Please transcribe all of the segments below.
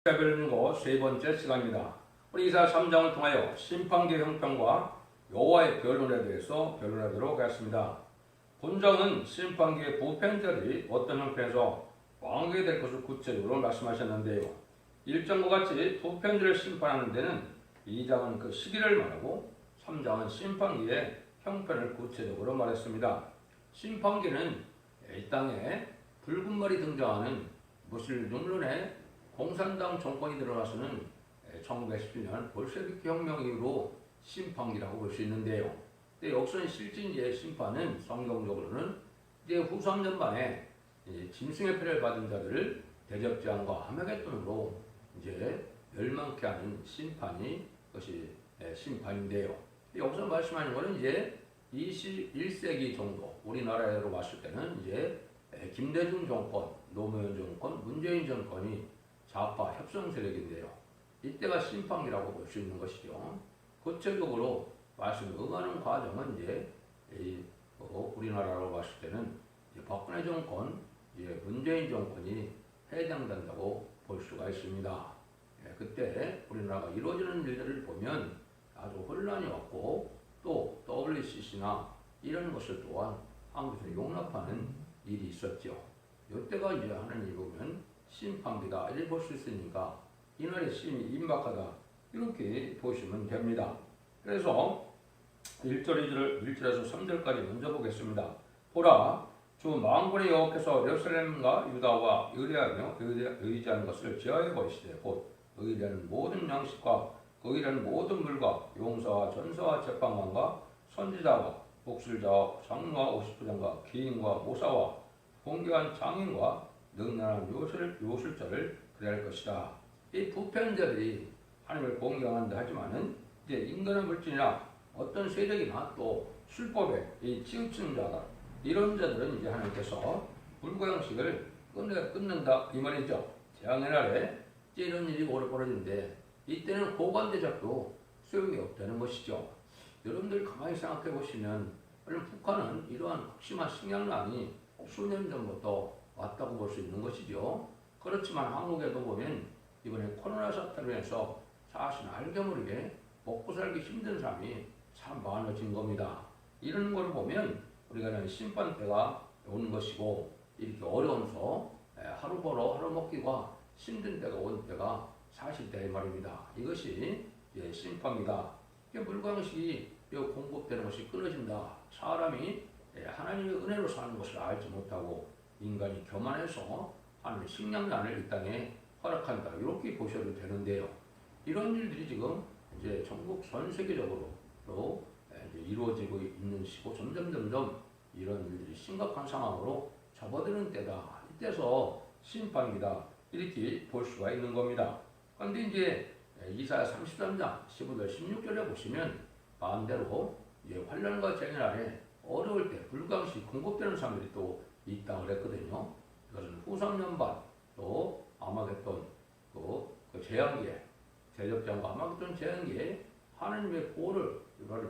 배별는고 세 번째 시간입니다. 우리 이사 3장을 통하여 심판계 형편과 여호와의 변론에 대해서 변론하도록 하겠습니다. 본장은 심판계의 부편들이 어떤 형편에서 왕하게 될 것을 구체적으로 말씀하셨는데요. 1장과 같이 부편들을 심판하는 데는 2장은 그 시기를 말하고 3장은 심판계의 형편을 구체적으로 말했습니다. 심판계는 이 땅에 붉은 말이 등장하는 무슬림 론의 공산당 정권이 들어가서는 1917년 볼셰비키 혁명 이후로 심판기라고 볼 수 있는데요. 역선 실진제의 심판은 성경적으로는 이제 후 3년 만에 짐승의 패를 받은 자들을 대적장과 하메게돈으로 이제 멸망케 하는 심판이 그것이 심판인데요. 여기서 말씀하는 것은 이제 21세기 정도 우리나라로 봤을 때는 이제 김대중 정권, 노무현 정권, 문재인 정권이 좌파 협상 세력인데요. 이때가 심판기라고 볼 수 있는 것이죠. 구체적으로 말씀 응하는 과정은 이제 우리나라로 봤을 때는 박근혜 정권, 문재인 정권이 해당된다고 볼 수가 있습니다. 그때 우리나라가 이루어지는 일들을 보면 아주 혼란이 왔고 또 WCC나 이런 것을 또한 한국에서 용납하는 일이 있었죠. 이때가 이제 하나님이 보면 심판기다 이렇게 볼 수 있으니까 이날의 심이 임박하다 이렇게 보시면 됩니다. 그래서 1절, 1절에서 3절까지 먼저 보겠습니다. 보라, 주 만군의 여호와께서 예루살렘과 유다와 의뢰하며 의지하는 것을 제하여 보시되 곧 의뢰하는 모든 양식과 의뢰하는 모든 물과 용사와 전사와 재판관과 선지자와 목술자와 장로와 오십부장과 기인과 모사와 공경한 장인과 능란한 요술자를 그래야 할 것이다. 이 부편자들이 하나님을 공경한다 하지만은 이제 인간의 물질이나 어떤 세력이나 또 술법에 이 치우치는 자다. 이런 자들은 이제 하나님께서 불구양식을 끊는다 이 말이죠. 재앙의 날에 이제 이런 일이 오래 벌어지는데 이때는 고관대작도 소용이 없다는 것이죠. 여러분들 가만히 생각해 보시면 북한은 이러한 극심한 식량난이 수년 전부터 왔다고 볼 수 있는 것이죠. 그렇지만 한국에도 보면 이번에 코로나 사태로 인해서 사실 알게 모르게 먹고 살기 힘든 사람이 참 많아진 겁니다. 이런 걸 보면 우리가 심판 때가 오는 것이고 이렇게 어려워서 하루 벌어 하루 먹기가 힘든 때가 온 때가 사실이다 이 말입니다. 이것이 심판입니다. 물광식이 공급되는 것이 끊어진다. 사람이 하나님의 은혜로 사는 것을 알지 못하고 인간이 교만해서 하나님의 식량난을 이 땅에 허락한다. 이렇게 보셔도 되는데요. 이런 일들이 지금 이제 전국 전 세계적으로 또 이루어지고 있는 시고 점점 이런 일들이 심각한 상황으로 접어드는 때다. 이때서 심판이다. 이렇게 볼 수가 있는 겁니다. 그런데 이제 이사야 33장 15절 16절에 보시면 반대로 환난과 재앙 날에 어려울 때 불광시 공급되는 사람들이 또 있다고 그랬거든요. 이것은 후 3년 반 또 아마겟돈 또 그 재앙기에 대적장과 아마겟돈 재앙기에 하나님의 보호를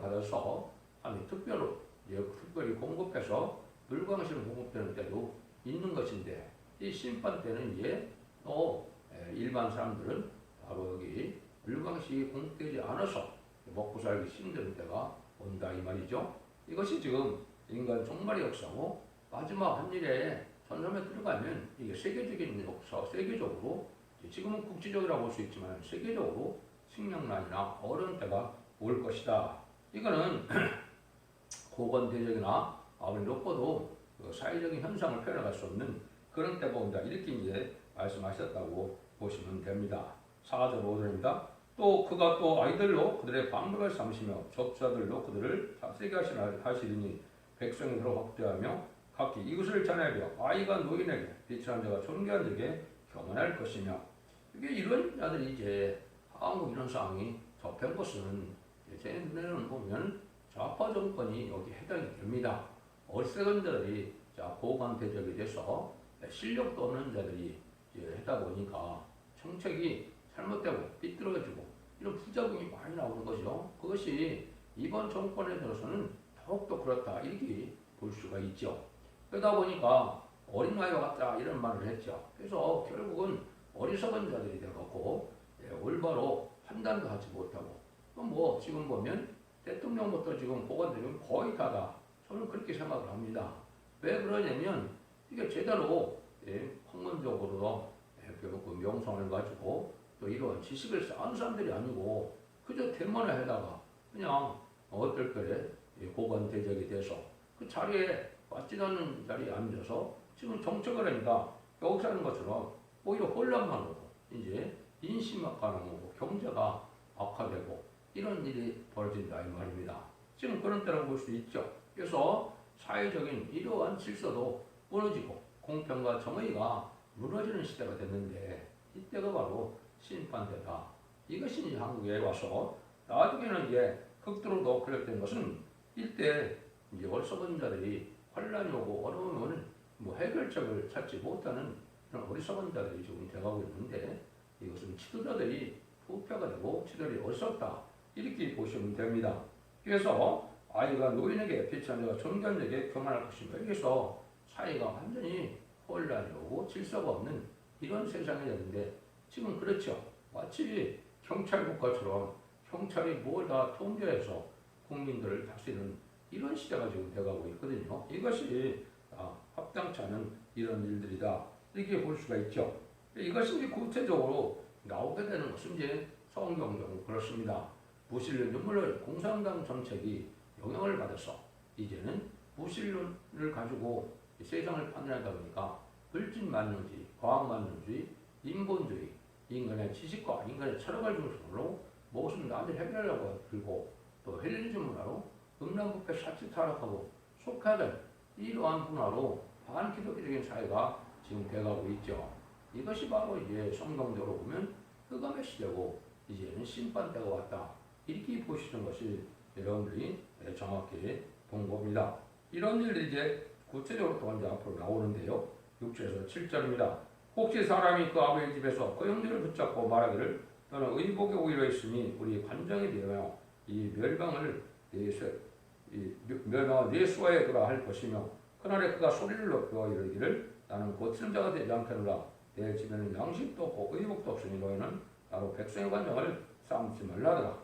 받아서 하나님 특별히 공급해서 불광시로 공급되는 때도 있는 것인데 이 심판 때는 이제 또 일반 사람들은 바로 여기 불광시 공급되지 않아서 먹고 살기 힘든 때가 온다 이 말이죠. 이것이 지금 인간 종말의 역사고 마지막 한 일에 전섬에 들어가면 이게 세계적인 역사, 세계적으로 지금은 국지적이라고 볼 수 있지만 세계적으로 식량난이나 어려운 때가 올 것이다. 이거는 고건대적이나 아무리 높아도 그 사회적인 현상을 표현할 수 없는 그런 때가 온다. 이렇게 이제 말씀하셨다고 보시면 됩니다. 4절 5절입니다. 또 그가 또 아이들로 그들의 방백을 삼으시며 접사들로 그들을 세게 하시리니 백성이 서로 확대하며 각기 이것을 전하며 아이가 노인에게 비천한 자가 존귀한 자에게 교만할 것이며 이게 이런 자들이 이제 한국 이런 상황이 접한 것은 제 눈에는 보면 좌파 정권이 여기 해당이 됩니다. 어리석은 자들이 고관 대적이 돼서 실력도 없는 자들이 하다 보니까 정책이 잘못되고 삐뚤어지고 이런 부작용이 많이 나오는 거죠. 그것이 이번 정권에 들어서는 더욱더 그렇다 이렇게 볼 수가 있죠. 그러다 보니까 어린아이와 같다 이런 말을 했죠. 그래서 결국은 어리석은 자들이 되어갖고 올바로 판단도 하지 못하고 또 뭐 지금 보면 대통령부터 지금 고관들은 거의 다다. 저는 그렇게 생각을 합니다. 왜 그러냐면 이게 제대로 학문적으로 그 명성을 가지고 또 이런 지식을 쌓은 사람들이 아니고 그저 대만을 하다가 그냥 어떨 때 고관 대적이 돼서 그 자리에 맞지도 않는 자리에 앉아서 지금 정책을 하니까 여기 사는 것처럼 오히려 혼란만 오고 이제 인심만 가능하고 경제가 악화되고 이런 일이 벌어진다 이 말입니다. 지금 그런 때라고 볼 수 있죠. 그래서 사회적인 이러한 질서도 무너지고 공평과 정의가 무너지는 시대가 됐는데 이때가 바로 심판대다. 이것이 이제 한국에 와서 나중에는 이제 극도로 더 클릭된 것은 이때 이제 어리석은 자들이 환란이 오고 어려우면 뭐 해결책을 찾지 못하는 그런 어리석은 자들이 지금 돼가고 있는데 이것은 지도자들이 부패가 되고 지도자들이 어리석다 이렇게 보시면 됩니다. 그래서 아이가 노인에게 피치한 자가 존경에게 교만할 것인가. 그래서 사회가 완전히 혼란이 오고 질서가 없는 이런 세상이 되는데 지금 그렇죠. 마치 경찰 국가처럼 경찰이 뭘 다 통제해서 국민들을 다스리는 이런 시대가 지금 돼가고 있거든요. 이것이 합당치 않은 이런 일들이다. 이렇게 볼 수가 있죠. 이것이 이제 구체적으로 나오게 되는 것은 이제 성경적으로 그렇습니다. 무신론 인물을 공산당 정책이 영향을 받아서 이제는 무신론을 가지고 세상을 판단하다 보니까 물질만능주의, 과학만능주의, 인본주의, 인간의 지식과 인간의 철학을 중심으로 무엇은 나한테 해결하려고 들고 또 헬리니즘 문화로 음란부패 사치 타락하고 속하는 이러한 문화로 반기독교적인 사회가 지금 돼가고 있죠. 이것이 바로 이제 성경적으로 보면 흑암의 시대고 이제는 심판대가 왔다. 이렇게 보시는 것이 여러분들이 정확히 본 겁니다. 이런 일들이 이제 구체적으로 또 이제 앞으로 나오는데요. 6절에서 7절입니다. 혹시 사람이 그 아버지 집에서 그 형제를 붙잡고 말하기를 너는 의복에 오히려 있으니 우리 관정이 되어 이 멸망을 내 수하에 두라 할 것이며 그날에 그가 소리를 높여 이르기를 나는 고치는 자가 되지 않겠노라. 내 집에는 양식도 없고 의복도 없으니 너희는 나로 백성의 관정을 삼지 말라더라.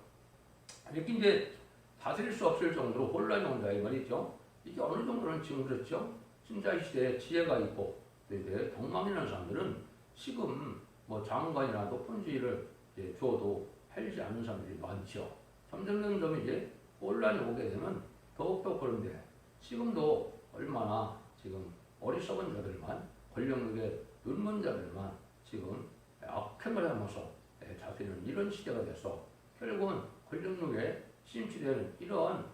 이렇게 이제 다스릴 수 없을 정도로 혼란이 온다 이 말이죠. 이게 어느 정도는 지금 그렇죠. 진짜 이 시대에 지혜가 있고 이제 덕망이라는 사람들은 지금 뭐 장관이나 높은 지위를 줘도 팔지 않는 사람들이 많죠. 점점 이제 혼란이 오게 되면 더욱더 그런데 지금도 얼마나 지금 어리석은 자들만 권력력에 눈먼 자들만 지금 악행을 하면서 다스리는 이런 시대가 돼서 결국은 권력력에 심취되는 이런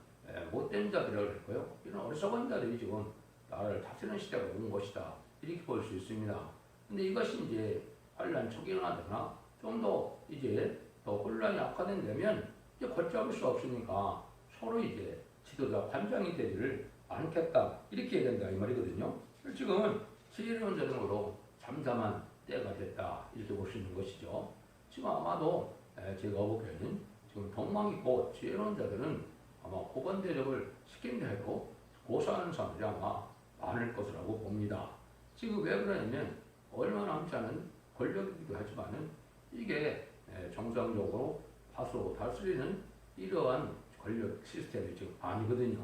못된 자들이라고 할까요? 이런 어리석은 자들이 지금 나라를 다스리는 시대가 온 것이다. 이렇게 볼 수 있습니다. 근데 이것이 이제 환란 초기화되거나 좀 더 이제 더 혼란이 악화된다면 이제 걷잡을 수 없으니까 서로 이제 지도자 관장이 되지를 않겠다. 이렇게 해야 된다. 이 말이거든요. 지금은 지혜로운 자등으로 잠잠한 때가 됐다. 이렇게 볼 수 있는 것이죠. 지금 아마도 제가 보기에는 지금 덕망 있고 지혜로운 자들은 아마 고관 대접을 시킨다 해도 고사하는 사람들이 아마 많을 것이라고 봅니다. 지금 왜 그러냐면 얼마 남지 않은 권력이기도 하지만은 이게 정상적으로 다수 다스리는 이러한 권력 시스템이 지금 아니거든요.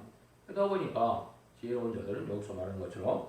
그러다 보니까 지혜로운 자들은 여기서 말하는 것처럼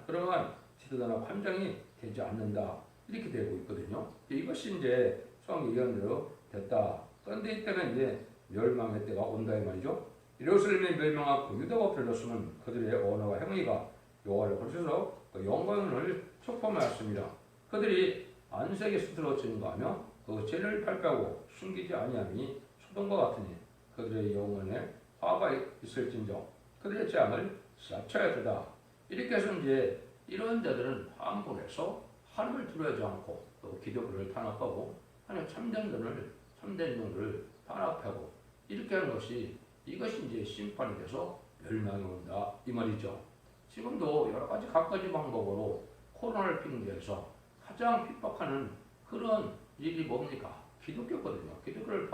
그러한 지도자나 관장이 되지 않는다. 이렇게 되고 있거든요. 이것이 이제 성경 예언대로 됐다. 그런데 이때는 이제 멸망의 때가 온다 이 말이죠. 예루살렘이 멸망하고 유다가 별렀으면 그들의 언어와 행위가 여호와를 거르셔서 그 영광을 촉범하였습니다. 그들이 안색에 스스로치는가 하며 그 죄를 발표하고 숨기지 아니함이 소돔과 같으니 그들의 영혼에 화가 있을진정 그들의 재앙을 삭혀야 되다. 이렇게 해서 이제 이런 자들은 환불해서 하나님을 두려워하지 않고 또 기독교를 탄압하고 하나님의 참된 종들을 탄압하고 이렇게 하는 것이 이것이 이제 심판이 돼서 멸망이 온다 이 말이죠. 지금도 여러 가지 각가지 방법으로 코로나를 핑계해서 가장 핍박하는 그런 일이 뭡니까? 기독교거든요. 기독교를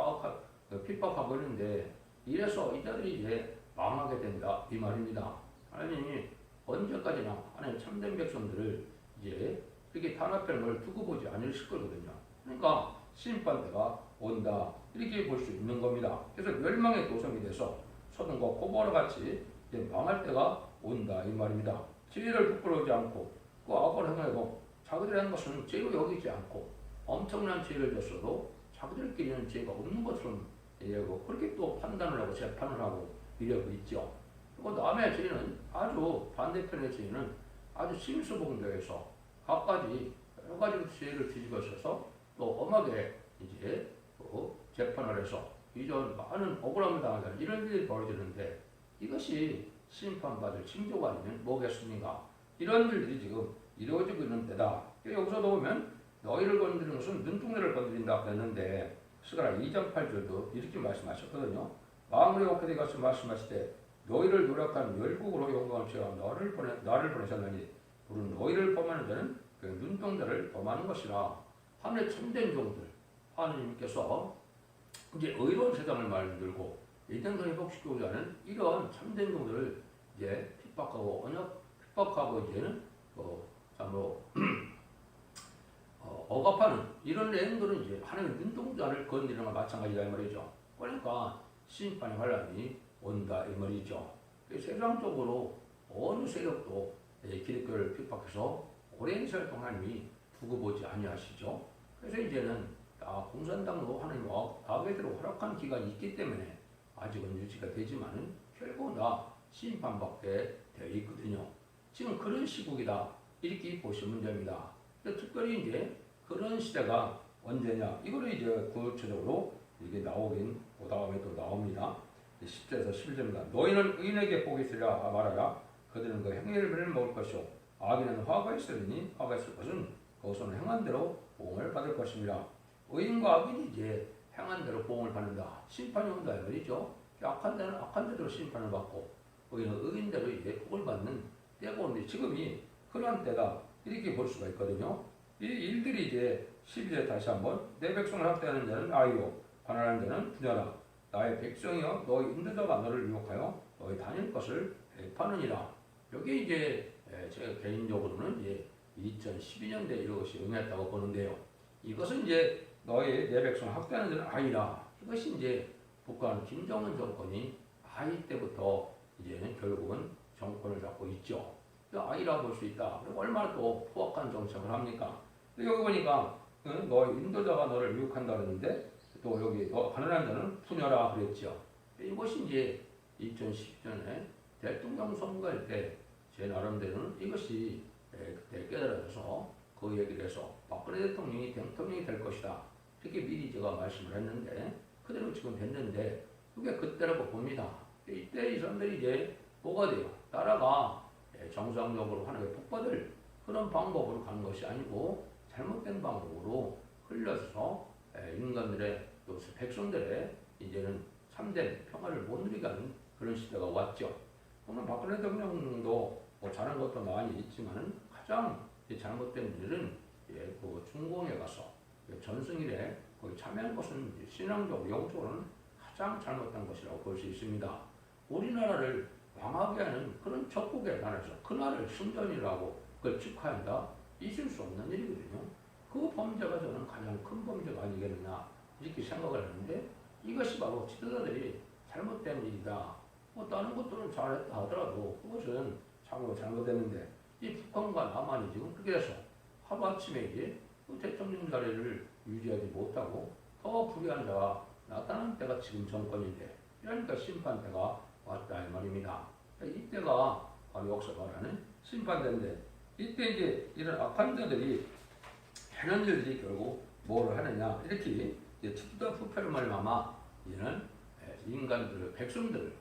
핍박하고 있는데 이래서 이 자들이 이제 망하게 된다 이 말입니다. 하나님이 언제까지나 하나님 참된 백성들을 이제 이렇게 탄압하는 걸 두고 보지 않으실 거거든요. 그러니까 심판대가 온다 이렇게 볼 수 있는 겁니다. 그래서 멸망의 도성이 돼서 소돔과 고모라 같이 이제 망할 때가 온다 이 말입니다. 죄를 부끄러우지 않고 그 악을 행하고 자기들이 한 것은 죄로 여기지 않고 엄청난 죄를 졌어도 자기들끼리는 죄가 없는 것처럼 얘기하고 그렇게 또 판단을 하고 재판을 하고 이러고 있죠. 그리고 남의 죄는 아주 반대편의 죄는 아주 심수봉도해서 각가지 여러 가지 죄를 뒤집어 써서 또 엄하게 이제 재판을 해서 이전 많은 억울함을 당하는 이런 일이 벌어지는데 이것이 심판받을 징조가 아니면 뭐겠습니까? 이런 일들이 지금 이루어지고 있는 때다. 여기서도 보면 너희를 건드리는 것은 눈동자를 건드린다 그랬는데 스가랴 2장 8절도 이렇게 말씀하셨거든요. 마음으로 욕하되 가서 말씀하시되 너희를 노력한 열국으로 영광을 취하여 나를 보내셨나니 우리는 너희를 범하는 자는 그 눈동자를 범하는 것이라. 하늘의 참된 종들 하느님께서 이제 의로운 세상을 만들고 일정을 회복시키고자 하는 이런 참된 종들을 이제 핍박하고 핍박하고 이제는 참으로 억압하는 이런 내용들은 이제 하나님의 눈동자를 건드리는 것 마찬가지다 이 말이죠. 그러니까 심판의 환란이 온다 이 말이죠. 세상적으로 어느 세력도 기독교를 핍박해서 오랜 세월 동안 하나님이 두고 보지 아니하시죠. 그래서 이제는 공산당도 하나님 아베대로 허락한 기간이 있기 때문에 아직은 유지가 되지만은 결국 다 심판받게 되어 있거든요. 지금 그런 시국이다 이렇게 보시면 문제입니다. 특별히 이제 그런 시대가 언제냐 이거를 이제 구체적으로 이게 나오긴 그 다음에 또 나옵니다. 10절에서 11절입니다. 너희는 의인에게 복이 있으리라 말하라. 그들은 그 행위를 먹을 것이요 악인은 화가 있으리니 화가 있을 것은 그것은 행한 대로 보응을 받을 것입니다. 의인과 악인이 이제 행한 대로 보응을 받는다. 심판이 온다 이 말이죠. 악한 데는 악한 대로 심판을 받고 의인은 의인대로 이제 복을 받는 때가 오는데 지금이 그런 때다 이렇게 볼 수가 있거든요. 이 일들이 이제 12절 다시 한번 내 백성을 학대하는 자는 아이요 반환하는 자는 부녀라. 나의 백성이여 너희 인도자가 너를 유혹하여 너희 다닐 것을 배파하느니라. 여기 이제 제가 개인적으로는 이제 2012년대 이것이 응했다고 보는데요. 이것은 이제 너희 내 백성을 학대하는 자는 아이라. 이것이 이제 북한 김정은 정권이 아이 때부터 이제는 결국은 정권을 잡고 있죠. 아이라 볼 수 있다. 그리고 얼마나 또 포악한 정책을 합니까? 여기 보니까 너희 인도자가 너를 유혹한다 그랬는데 또 여기 너 가난한 자는 푸녀라 그랬죠. 이것이 이제 2010년에 대통령 선거할 때 제 나름대로는 이것이 그때 깨달아져서 그 얘기를 해서 박근혜 대통령이 대통령이 될 것이다. 이렇게 미리 제가 말씀을 했는데 그대로 지금 됐는데 그게 그때라고 봅니다. 이때 이 사람들이 이제 뭐가 돼요? 나라가 정상적으로 하나님의 복받을 그런 방법으로 가는 것이 아니고 잘못된 방법으로 흘려서 인간들의 또 백성들의 이제는 참된 평화를 못 누리게 하는 그런 시대가 왔죠. 오늘 박근혜 대통령도 뭐 잘한 것도 많이 있지만 가장 잘못된 일은 그 중공에 가서 전승일에 거기 참여한 것은 신앙적으로 영적으로는 가장 잘못된 것이라고 볼 수 있습니다. 우리나라를 망하게 하는 그런 적국에 관해서 그날을 승전이라고 그걸 축하한다? 있을 수 없는 일이거든요. 그 범죄가 저는 가장 큰 범죄가 아니겠느냐 이렇게 생각을 하는데 이것이 바로 지도자들이 잘못된 일이다. 뭐 다른 것들은 잘했다 하더라도 그것은 참으로 잘못됐는데 이 북한과 남한이 지금 그렇게 해서 하루아침에 이제 그 대통령 자리를 유지하지 못하고 더 불의한 자가 나타난 때가 지금 정권인데 그러니까 심판때가 왔다 이 말입니다. 이때가 바로 역사가 말하는 심판대인데 이때 이제 이런 악한 자들이 하는 일들이 결국 뭐를 하느냐 이렇게 특수다 부패를 말미암아 이제는 인간들 백성들을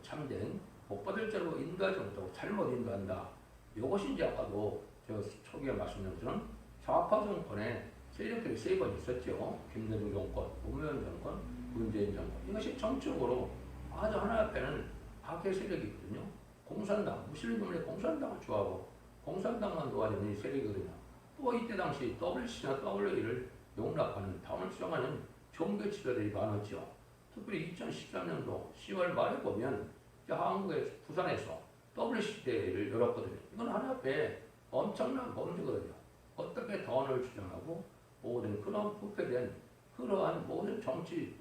참된 복받을 자로 인도하지 못하고 잘못 인도한다. 이것이 이제 아까도 제가 초기에 말씀드린 것처럼 좌파 정권의 세력들이 세 번 있었죠. 김대중 정권, 노무현 정권, 문재인 정권. 이것이 정치적으로 아주 하나 앞에는 악의 세력이 있거든요. 공산당, 무슬림들의 공산당을 좋아하고 공산당만 도와주는 이 세력이거든요. 또 이때 당시 WC나 WA를 용납하는 당을 수용하는 종교 지도자들이 많았죠. 특별히 2013년도 10월 말에 보면 한국의 부산에서 WC대를 열었거든요. 이건 하나 앞에 엄청난 범죄거든요. 어떻게 당원을 주장하고 모든 그런 부패된 그러한 모든 정치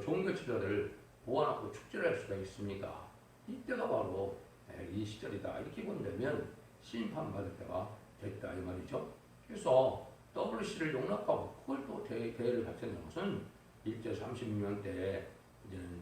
종교 지도를 모아놓고 축제를 할 수가 있습니까? 이때가 바로 이 시절이다 이렇게 본다면 심판받을 때가 됐다 이 말이죠. 그래서 WC를 용납하고 그걸 또 대회를 갖추는 것은 일제 36년 때 이제는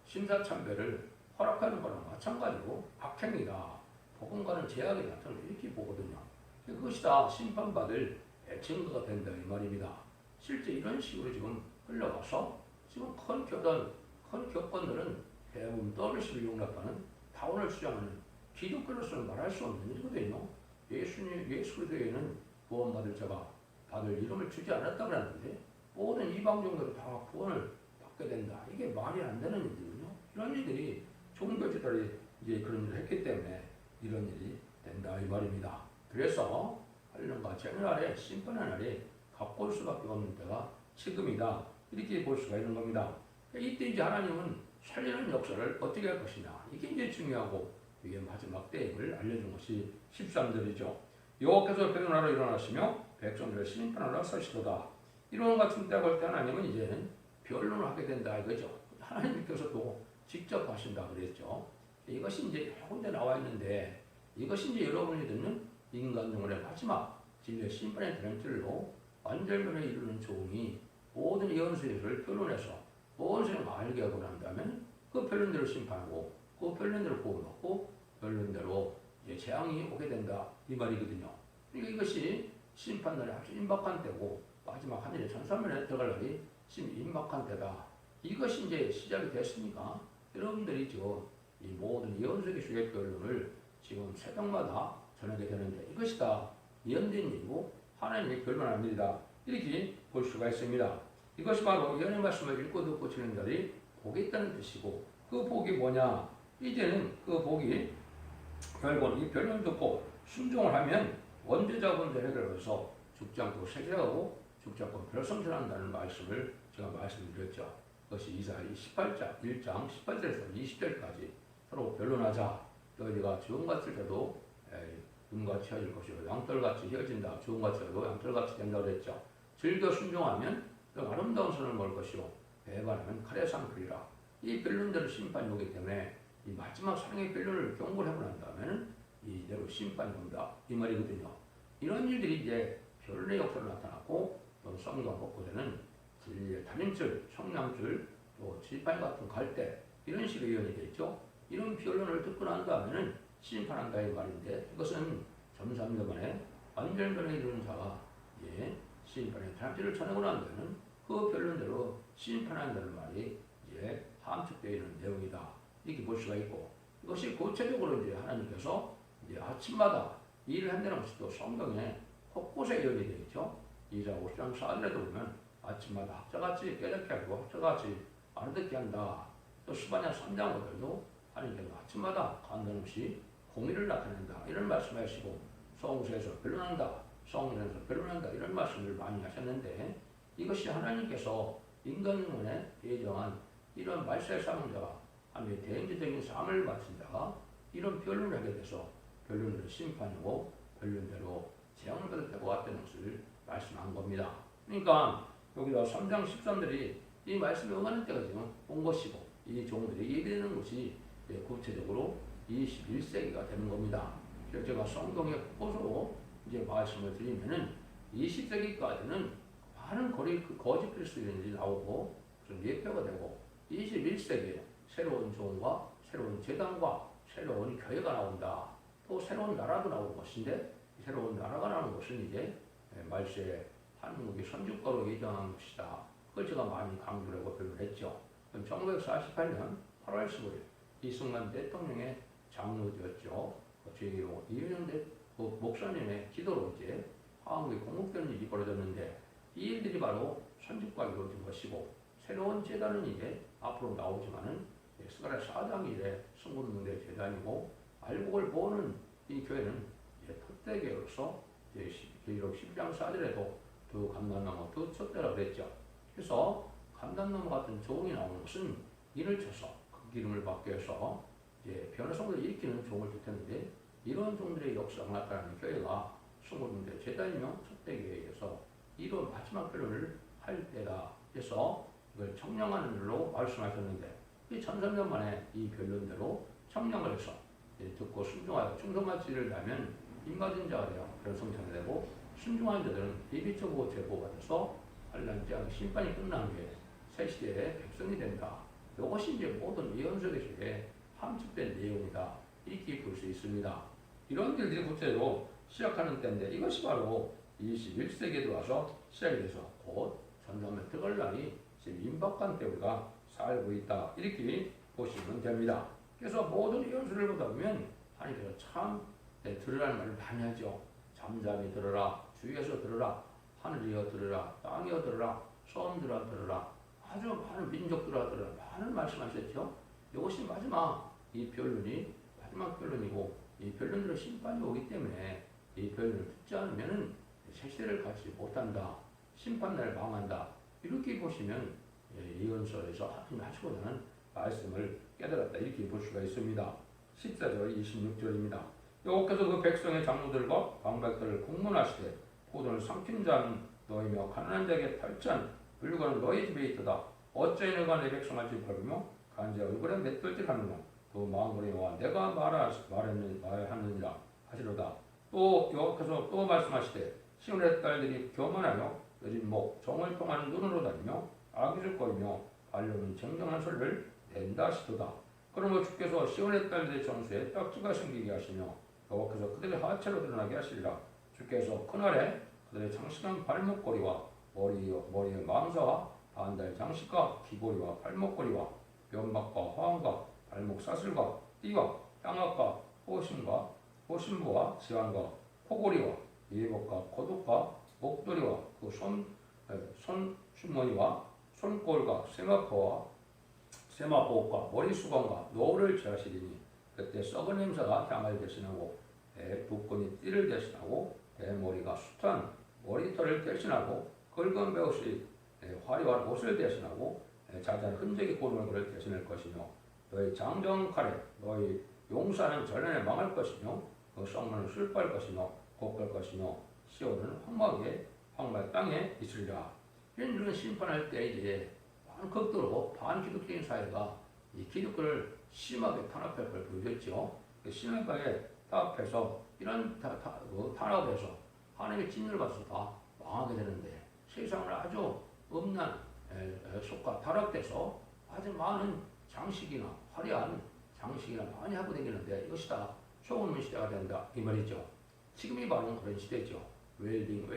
심사참배를 허락하는 거랑 마찬가지로 악행이다. 복음과는 제약이다. 저는 이렇게 보거든요. 그것이 다 심판받을 증거가 된다 이 말입니다. 실제 이런 식으로 지금 흘러가서 지금 큰 교권들은 대부분 WC를 용납하는 다원을 주장하는 기독교로서는 말할 수 없는 일이거든요. 예수 그리스도에는 구원받을 자가 다들 이름을 주지 않았다고 하는데 모든 이방 종교도 다 구원을 받게 된다. 이게 말이 안 되는 일이거든요. 이런 일들이 종교지들이 이제 그런 일을 했기 때문에 이런 일이 된다 이 말입니다. 그래서 하나님과 재날에 심판의 날이 갖고 올 수밖에 없는 때가 지금이다. 이렇게 볼 수가 있는 겁니다. 이때 이제 하나님은 살리는 역사를 어떻게 할 것이냐. 이게 이제 중요하고 이게 마지막 때임을 알려준 것이 13절이죠. 여호와께서 변론하러 일어나시며 백성들을 심판하러 서시도다. 이런 같은 때가 올 때 하나님은 이제는 변론을 하게 된다 이거죠. 하나님께서 또 직접 하신다 그랬죠. 이것이 이제 혼자 나와 있는데 이것이 이제 여러분이 듣는 인간용어의 마지막 진리의 심판의 대명절로 완전변에 이루는 종이 모든 예언서를 변론해서 모든 사람을 알게 하고 난 다음에 그 변론대로 심판하고 그 변론대로 구원받고 변론대로 이제 재앙이 오게 된다 이 말이거든요. 그러니까 이것이 심판날이 아주 임박한 때고 마지막 하늘의 천사면에 들어갈 날이 임박한 때다. 이것이 이제 시작이 됐으니까 여러분들이 지금 이 모든 예언서의 주의 변론을 지금 새벽마다 전하게 되는데 이것이 다 예언된 일이고 하나님의 변론합니다. 이렇게 볼 수가 있습니다. 이것이 바로 예언의 말씀을 읽고 듣고 지는 자들이 복이 있다는 뜻이고 그 복이 뭐냐? 이제는 그 복이 결국 이 변론을 듣고 순종을 하면 원죄자분들 해결해서 죽지 않고 세계하고 죽지 않고 별성전한다는 말씀을 제가 말씀드렸죠. 그것이 이사야 18장 1장 18절에서 20절까지 서로 변론하자. 너희가 주홍같을 때도 눈같이 헤어질 것이고 양털같이 헤어진다. 주홍같이 해도 양털같이 된다고 그랬죠. 즐겨 순종하면 또 아름다운 선을 먹을 것이고 배반하면 칼에 상크리라. 이 변론대로 심판이 오기 때문에 이 마지막 사랑의 변론을 경고를 하고 난 다음에는 이대로 심판이 온다. 이 말이거든요. 이런 일들이 이제 변론의 역사로 나타났고 또 성경 곳곳에는 진리의 달인줄, 청량줄, 또 지팡이 같은 갈대 이런 식으로 예언이 되죠. 이런 변론을 듣고 난 다음에는 심판한다 이 말인데 이것은 점삼년 만에 완전변에 이르는 자가 심판의 달인줄을 전하고 난 다음에는 그 변론대로 심판한다는 말이 이제 함축되어 있는 내용이다. 이렇게 볼 수가 있고 이것이 구체적으로 이제 하나님께서 이제 아침마다 일을 한다는 것이 또 성경에 곳곳에 예언이 되어 있죠. 이사 5장 4절에도 보면 아침마다 학자같이 깨닫게 하고 학자같이 알아듣게 한다. 또 스바냐 3장 5절도 하나님께서 아침마다 간단없이 공의를 나타낸다. 이런 말씀을 하시고 성서에서 변론한다. 성경에서 변론한다. 이런 말씀을 많이 하셨는데 이것이 하나님께서 인간문에 예정한 이런 말세의 사명자가 하나님의 대행제적인 삶을 마친 자가 이런 변론을 하게 돼서 변론으로 심판이고 변론대로 재앙을 받을 때가 왔다는 것을 말씀한 겁니다. 그러니까 여기다 3장 13절이 이 말씀에 응하는 때가 지금 온 것이고 이 종들이 예배되는 것이 구체적으로 21세기가 되는 겁니다. 그래서 제가 성경에 곳곳으로 이제 말씀을 드리면은 20세기까지는 많은 거짓 그리스도인들이 나오고 좀 예표가 되고 21세기에 새로운 종과 새로운 제단과 새로운 교회가 나온다. 또 새로운 나라도 나오는 것인데 새로운 나라가 나오는 것은 이제 말세에 한국이 선주국가로 예정한 것이다. 그걸 제가 많이 강조를 하고 표현했죠. 1948년 8월 15일 이승만 대통령의 장로되었죠. 제1호 이윤영 목사님의 기도로 이제 한국에 공급되는 일이 벌어졌는데 이 일들이 바로 선주국가가 이루어진 것이고 새로운 제단은 이제 앞으로 나오지만은 스가랴 4장 이래 승군문대 제단이고 알곡을 보는 이 교회는 특대교회로서 계시록 10장 4절에도 두 감람나무 두 촛대라고 그랬죠. 그래서 감람나무 같은 종이 나오는 것은 인을 쳐서 그 기름을 받게 해서 이제 변화성을 일으키는 종을 뜻했는데 이런 종들의 역사가 나타나는 교회가 성고등대 제단이며 첫대기에 의해서 이로 마지막 결론을 할 때다. 그래서 이걸 청량하는 일로 말씀하셨는데 이 1300년 만에 이 변론대로 청량을 해서 듣고 순종하여 충성마치를 하면 인맞은 자가 되어 그런 성찬이 되고 순종한 자들은 예비적으로 제보받아서 환란장 심판이 끝난 후에 새 시대의 백성이 된다. 이것이 이제 모든 예언서에서의 함축된 내용이다. 이렇게 볼 수 있습니다. 이런 일들이 구체적으로 시작하는 때인데 이것이 바로 21세기에 들어와서 시작이 돼서 곧 전남의 특월날이 지금 임박한 때 우리가 살고 있다. 이렇게 보시면 됩니다. 그래서 모든 예언서를 보다 보면 하나님께서 참 들으라는 말을 많이 하죠. 잠잠히 들으라, 주위에서 들으라, 하늘이여 들으라, 땅이여 들으라, 섬들아 들으라, 아주 많은 민족들아 들으라, 많은 말씀하셨죠. 이것이 마지막 이 변론이 마지막 변론이고 이 변론으로 심판이 오기 때문에 이 변론을 듣지 않으면 새 시대를 갖지 못한다. 심판날 망한다. 이렇게 보시면 예언서에서 하나님 하시고자 하는 말씀을 깨달았다. 이렇게 볼 수가 있습니다. 14절 26절입니다. 여호와께서 그 백성의 장로들과 방백들을 공문하시되 고돈을 삼킨 자는 너희며 가난한 자에게 탈취한 물건은 너희 집에 있도다. 어찌 너가 내 백성을 짓밟으며 간제 얼굴에 맷돌질하느냐. 또 마음으로 여호와 내가 말하느니라 하시로다. 또 여호와께서 또 말씀하시되 시온의 딸들이 교만하여 여진 목 정을 통하는 눈으로 다니며 악의를 거리며 반려는 정정한 소리를 낸다 하시도다. 그러므로 주께서 시온의 딸들의 정수에 떡지가 생기게 하시며 여호와께서 그들의 하체로 드러나게 하시리라. 주께서 그날에 그들의 장식한 발목걸이와 머리의 망사와 반달 장식과 귀고리와 발목걸이와 면막과 화환과 발목 사슬과 띠와 향악과 호신부와 지환과 코고리와 예복과 고독과 목도리와 그 손 주머니와 손골과 세마포과 머리수건과 노를 제하시리니 그때 썩은 냄새가 향을 대신하고 붓건이 띠를 대신하고 머리가 숱한 머리털을 대신하고 긁은 배옷이 화려한 옷을 대신하고 자잘한 흔적이 고른 얼굴을 대신할 것이며 너희 장정 칼에 너희 용사는 전련에 망할 것이며 그 성문은 술빨 것이며 곧갈 것이며 시온은 황마 땅에 있으리라. 이런 심판할 때 이제 반극도로 반기독적인 사회가 이 기독교를 심하게 탄압할 걸 보여줬죠. 심하게 타압해서 이런 탄압에서 하나님의 진노를 받아서 다 망하게 되는데 세상을 아주 음란 속과 타락돼서 아주 많은 장식이나 화려한 장식이나 많이 하고 다니는데 이것이 다 소금의 시대가 된다 이 말이죠. 지금이 바로 그런 시대죠. 웰딩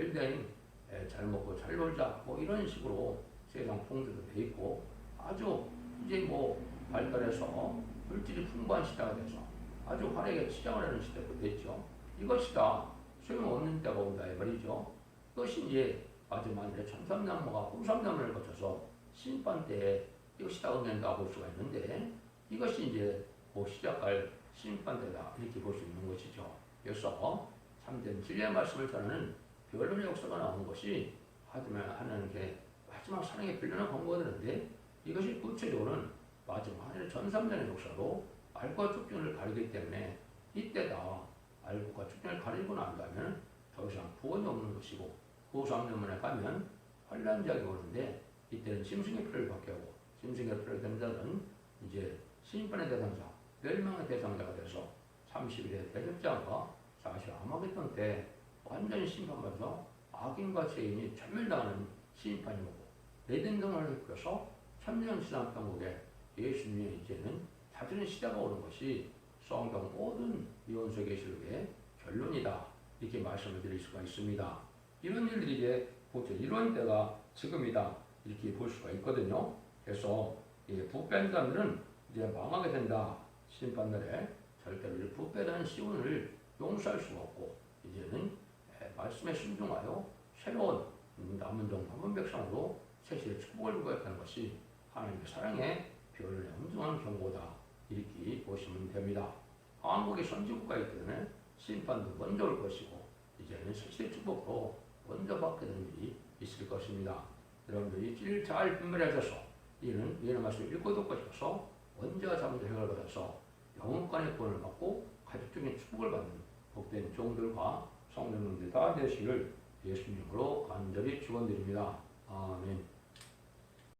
잘 먹고 잘 놀자 뭐 이런 식으로 세상 풍조도 돼 있고 아주 이제 뭐 발달해서 물질이 풍부한 시대가 돼서 아주 화려하게 치장을 하는 시대도 됐죠. 이것이 다 소용없는 때가 온다 이 말이죠. 이것이 이제 마지막에 천삼난모가 후삼난모를 거쳐서 심판 때에 이것이 다 응한다 볼 수가 있는데 이것이 이제 곧 시작할 심판 때다 이렇게 볼 수 있는 것이죠. 그래서 참된 진리의 말씀을 전하는 변론의 역사가 나오는 것이 하지만 하나님께 마지막 사랑의 변론을 권고하는데 이것이 구체적으로는 마지막 하나님의 전삼년의 역사로 알과 축전을 가리기 때문에 이때다 알과 축전을 가리고 난다면 더 이상 구원이 없는 것이고 후삼년만에 가면 환란작이 오는데 이때는 짐승의 피를 받게 하고 짐승의 피를 된 자는 이제 심판의 대상자, 멸망의 대상자가 돼서 30일의 대적자가 사실 아마겟돈 때 완전히 심판받아서 악인과 죄인이 전멸당하는 심판이 오고 레덴동을 이끌어서 천년신앙평국에 예수님의 이제는 다스리는 시대가 오는 것이 성경 모든 예언서 계시록의 결론이다 이렇게 말씀을 드릴 수가 있습니다. 이런 일들이 이제 보통 이런 때가 지금이다 이렇게 볼 수가 있거든요. 그래서 부패한 사람들은 이제 망하게 된다. 심판날에 절대로 부패한 시온을 용서할 수가 없고 이제는 말씀에 순종하여 새로운 남은 종 남은 백성으로 새시의 축복을 누리겠다는 것이 하나님의 사랑의 별의 엄중한 경고다 이렇게 보시면 됩니다. 한국이 선지국가이기 때문에 심판도 먼저 올 것이고 이제는 새시의 축복도 먼저 받게 되는 일이 있을 것입니다. 여러분들이 질 잘 분별하셔서 이는 예언의 말씀을 읽고 듣고 싶어서 언제와 잠도 해결받아서 영원간의 구원을 받고 가족적인 축복을 받는 복된 종들과 성령님들 다 되시기를 예수님으로 간절히 축원드립니다. 아멘.